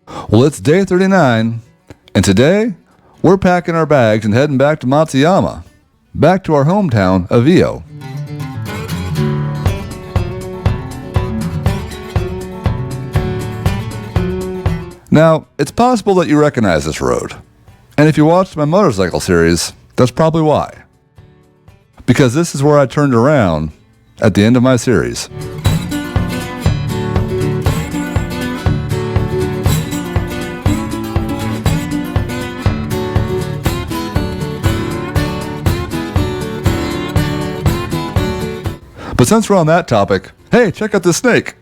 Well, it's day 39, and today we're packing our bags and heading back to Matsuyama, back to our hometown of Iyo. Now, it's possible that you recognize this road, and if you watched my motorcycle series, that's probably why. Because this is where I turned around at the end of my series. But since we're on that topic, hey, check out this snake.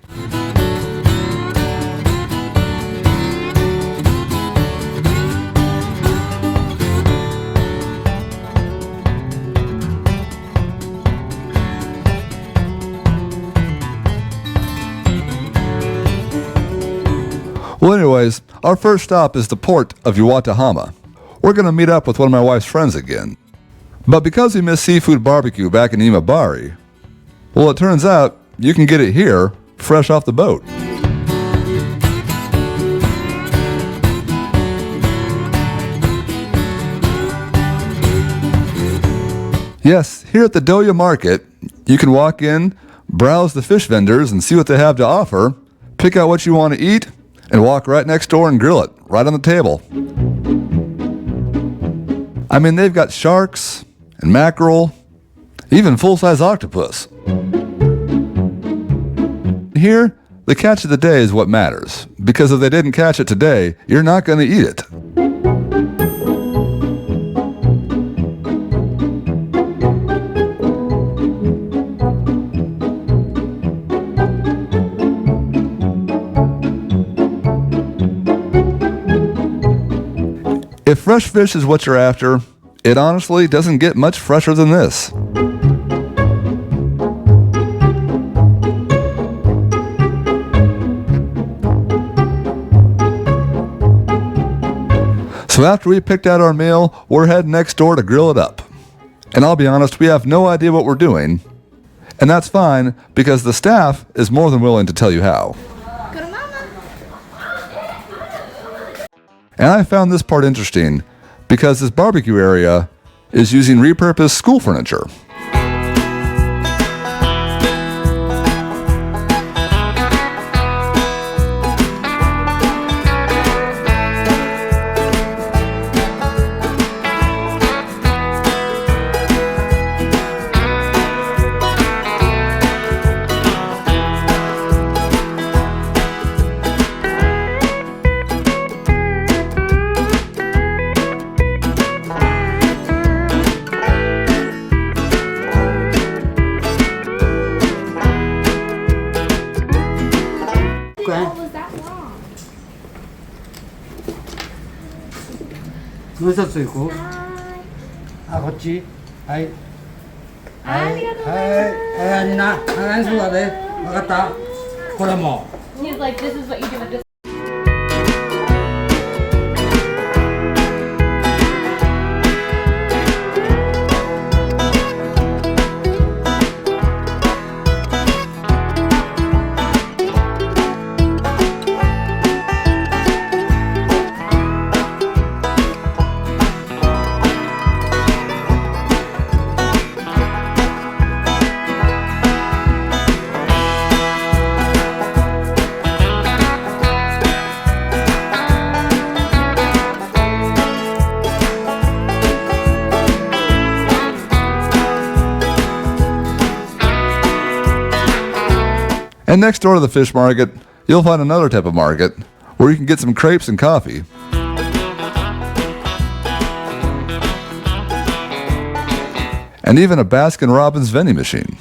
Well, anyways, our first stop is the port of Yawatahama. We're going to meet up with one of my wife's friends again. But because we missed Seafood BBQ back in Imabari, well, it turns out you can get it here, fresh off the boat. Yes, here at the Doya Market, you can walk in, browse the fish vendors and see what they have to offer, pick out what you want to eat, and walk right next door and grill it, right on the table. I mean, they've got sharks and mackerel, even full-size octopus. Here, the catch of the day is what matters, because if they didn't catch it today, you're not going to eat it. If fresh fish is what you're after, it honestly doesn't get much fresher than this. So after we picked out our meal, we're heading next door to grill it up. And I'll be honest, we have no idea what we're doing. And that's fine, because the staff is more than willing to tell you how. And I found this part interesting because this barbecue area is using repurposed school furniture. What was that wrong? もう一つ行こう。あ、こっち。はい。ありがとうございます。はい、みんな、何するかね。わかった。これも。He's like, this is what you do with this. And next door to the fish market, you'll find another type of market where you can get some crepes and coffee. And even a Baskin-Robbins vending machine.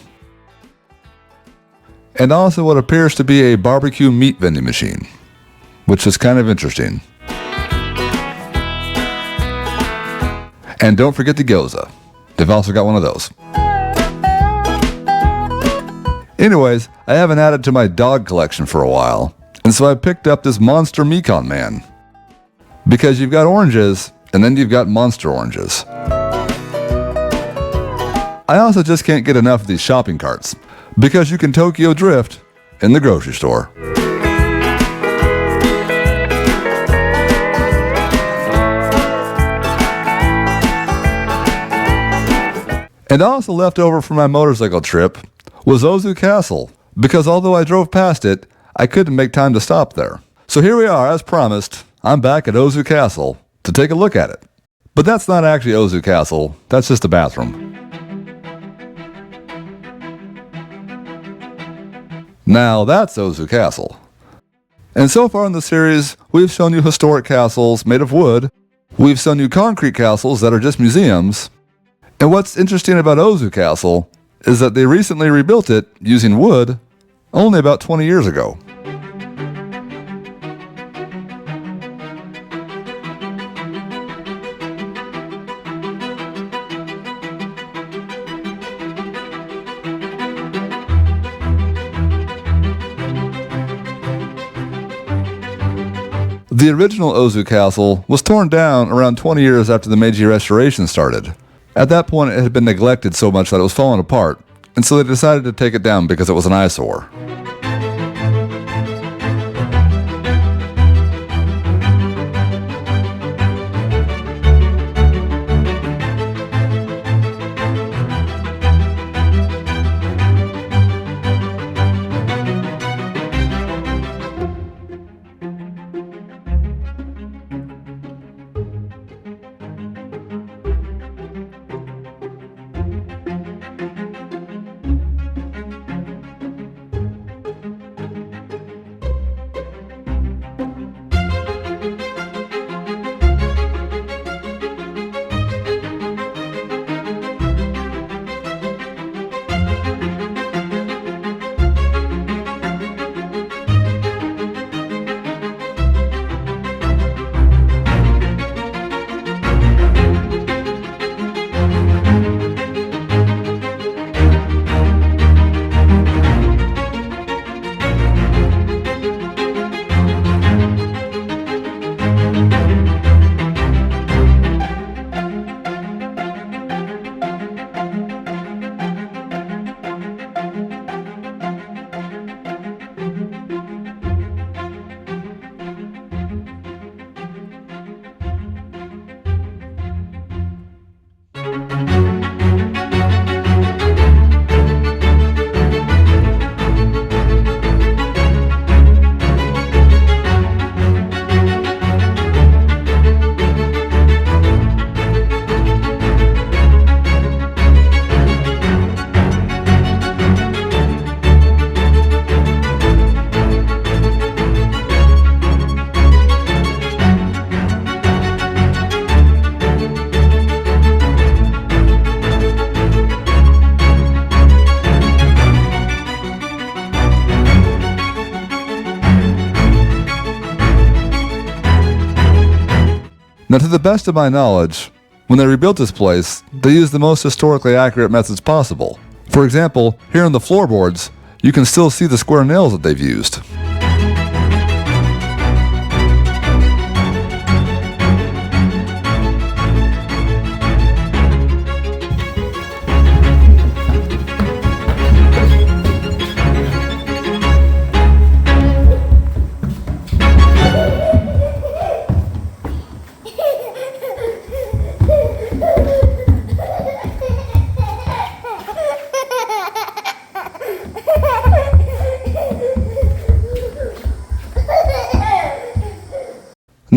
And also what appears to be a barbecue meat vending machine, which is kind of interesting. And don't forget the gyoza. They've also got one of those. Anyways, I haven't added to my dog collection for a while, and so I picked up this monster Mekon man. Because you've got oranges, and then you've got monster oranges. I also just can't get enough of these shopping carts, because you can Tokyo drift in the grocery store. And also left over from my motorcycle trip was Ozu Castle, because although I drove past it, I couldn't make time to stop there. So here we are, as promised, I'm back at Ozu Castle to take a look at it. But that's not actually Ozu Castle, that's just a bathroom. Now that's Ozu Castle. And so far in the series, we've shown you historic castles made of wood, we've shown you concrete castles that are just museums, and what's interesting about Ozu Castle is that they recently rebuilt it using wood only about 20 years ago. The original Ozu Castle was torn down around 20 years after the Meiji Restoration started. At that point, it had been neglected so much that it was falling apart, and so they decided to take it down because it was an eyesore. Now, to the best of my knowledge, when they rebuilt this place, they used the most historically accurate methods possible. For example, here on the floorboards, you can still see the square nails that they've used.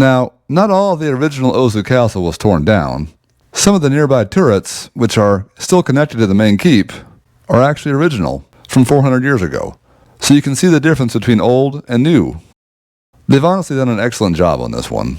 Now, not all of the original Ozu Castle was torn down. Some of the nearby turrets, which are still connected to the main keep, are actually original, from 400 years ago. So you can see the difference between old and new. They've honestly done an excellent job on this one.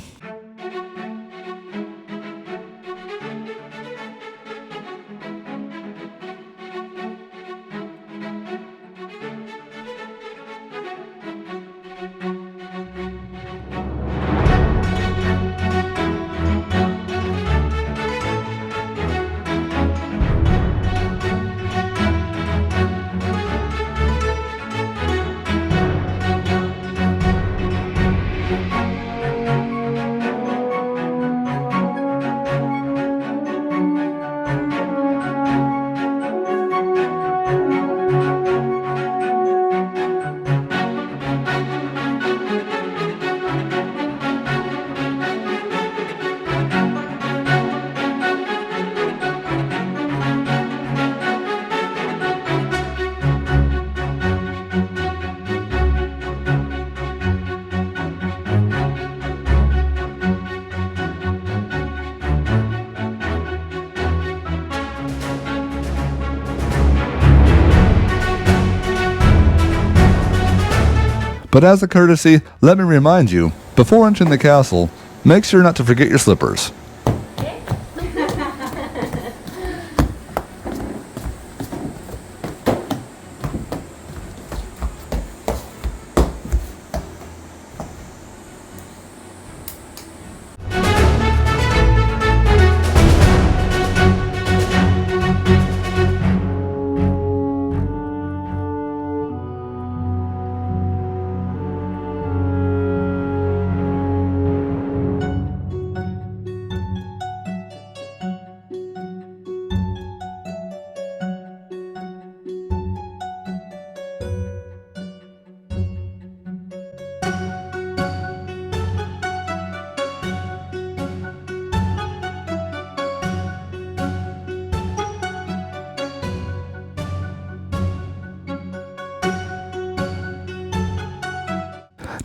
But as a courtesy, let me remind you, before entering the castle, make sure not to forget your slippers.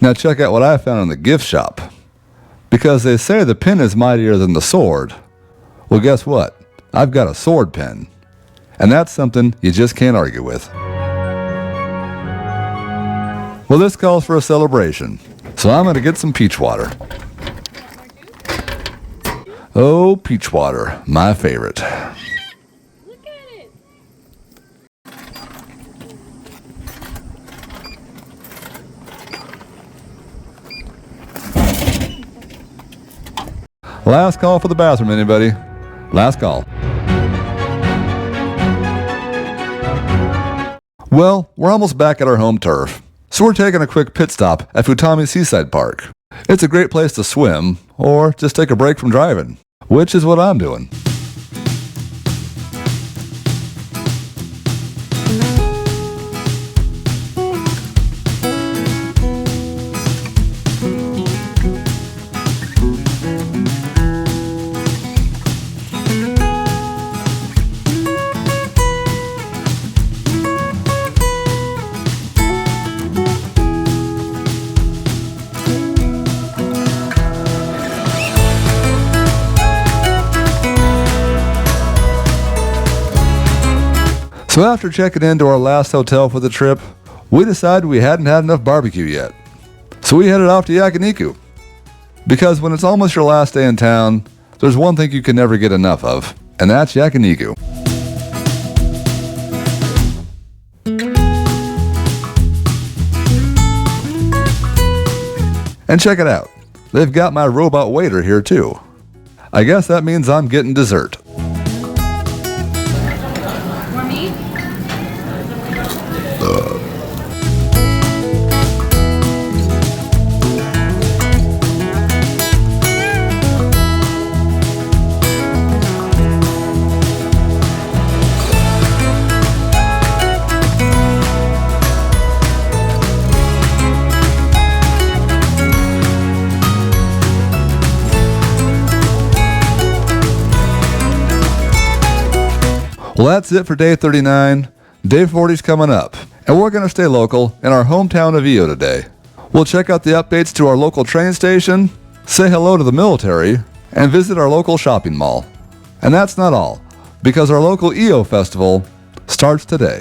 Now check out what I found in the gift shop. Because they say the pen is mightier than the sword. Well, guess what? I've got a sword pen. And that's something you just can't argue with. Well, this calls for a celebration. So I'm going to get some peach water. Oh, peach water, my favorite. Look at it. Last call for the bathroom, anybody? Last call. Well, we're almost back at our home turf, so we're taking a quick pit stop at Futami Seaside Park. It's a great place to swim, or just take a break from driving, which is what I'm doing. So after checking into our last hotel for the trip, we decided we hadn't had enough barbecue yet. So we headed off to Yakiniku. Because when it's almost your last day in town, there's one thing you can never get enough of, and that's Yakiniku. And check it out, they've got my robot waiter here too. I guess that means I'm getting dessert. For me? Well, that's it for day 39. Day 40's coming up, and we're going to stay local in our hometown of Iyo today. We'll check out the updates to our local train station, say hello to the military, and visit our local shopping mall. And that's not all, because our local Iyo festival starts today.